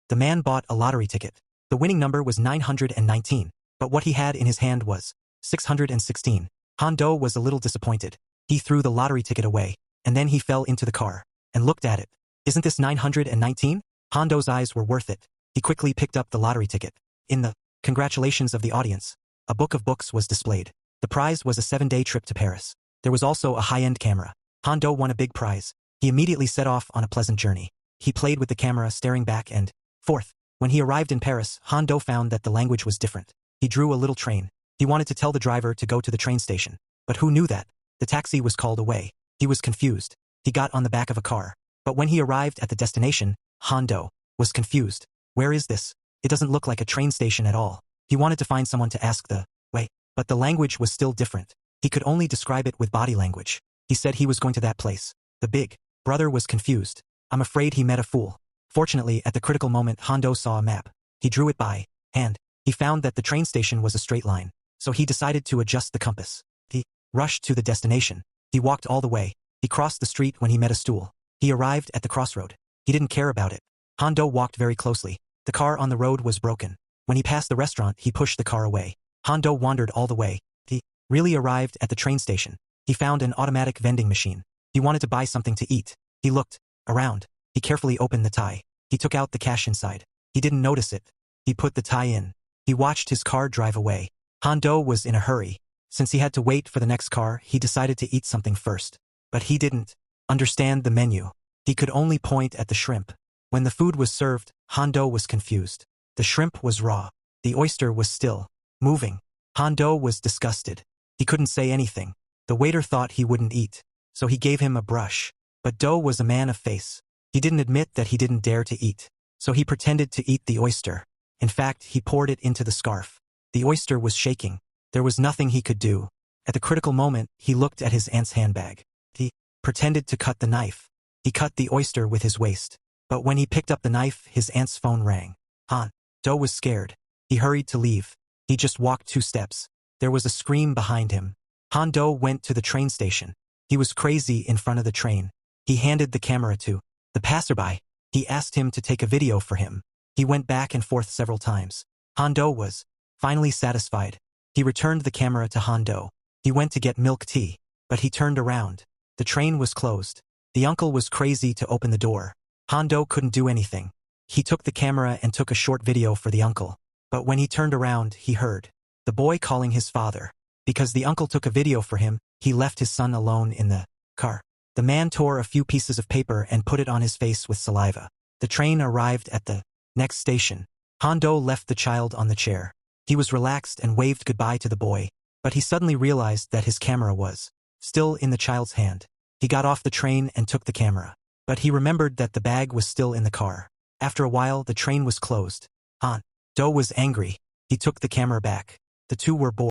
The man bought a lottery ticket. The winning number was 919, but what he had in his hand was 616. Han-do was a little disappointed. He threw the lottery ticket away, and then he fell into the car and looked at it. Isn't this 919? Han-do's eyes were worth it. He quickly picked up the lottery ticket. In the congratulations of the audience, a book of books was displayed. The prize was a 7-day trip to Paris. There was also a high-end camera. Han-do won a big prize. He immediately set off on a pleasant journey. He played with the camera, staring back and forth. When he arrived in Paris, Han-do found that the language was different. He drew a little train. He wanted to tell the driver to go to the train station. But who knew that? The taxi was called away. He was confused. He got on the back of a car. But when he arrived at the destination, Han-do was confused. Where is this? It doesn't look like a train station at all. He wanted to find someone to ask the way, but the language was still different. He could only describe it with body language. He said he was going to that place. The big brother was confused. I'm afraid he met a fool. Fortunately, at the critical moment, Han-do saw a map. He drew it by hand. He found that the train station was a straight line, so he decided to adjust the compass. He rushed to the destination. He walked all the way. He crossed the street when he met a stool. He arrived at the crossroad. He didn't care about it. Han-do walked very closely. The car on the road was broken. When he passed the restaurant, he pushed the car away. Han-do wandered all the way. He really arrived at the train station. He found an automatic vending machine. He wanted to buy something to eat. He looked around. He carefully opened the tie. He took out the cash inside. He didn't notice it. He put the tie in. He watched his car drive away. Han-do was in a hurry. Since he had to wait for the next car, he decided to eat something first. But he didn't understand the menu. He could only point at the shrimp. When the food was served, Han-do was confused. The shrimp was raw. The oyster was still moving. Han-do was disgusted. He couldn't say anything. The waiter thought he wouldn't eat, so he gave him a brush. But Do was a man of face. He didn't admit that he didn't dare to eat, so he pretended to eat the oyster. In fact, he poured it into the scarf. The oyster was shaking. There was nothing he could do. At the critical moment, he looked at his aunt's handbag. He pretended to cut the knife. He cut the oyster with his waist. But when he picked up the knife, his aunt's phone rang. Han-do was scared. He hurried to leave. He just walked 2 steps. There was a scream behind him. Han-do went to the train station. He was crazy in front of the train. He handed the camera to the passerby. He asked him to take a video for him. He went back and forth several times. Han-do was finally satisfied. He returned the camera to Han-do. He went to get milk tea, but he turned around. The train was closed. The uncle was crazy to open the door. Han-do couldn't do anything. He took the camera and took a short video for the uncle. But when he turned around, he heard the boy calling his father. Because the uncle took a video for him, he left his son alone in the car. The man tore a few pieces of paper and put it on his face with saliva. The train arrived at the next station. Han-do left the child on the chair. He was relaxed and waved goodbye to the boy, but he suddenly realized that his camera was still in the child's hand. He got off the train and took the camera. But he remembered that the bag was still in the car. After a while, the train was closed. Han-do was angry. He took the camera back. The two were bored.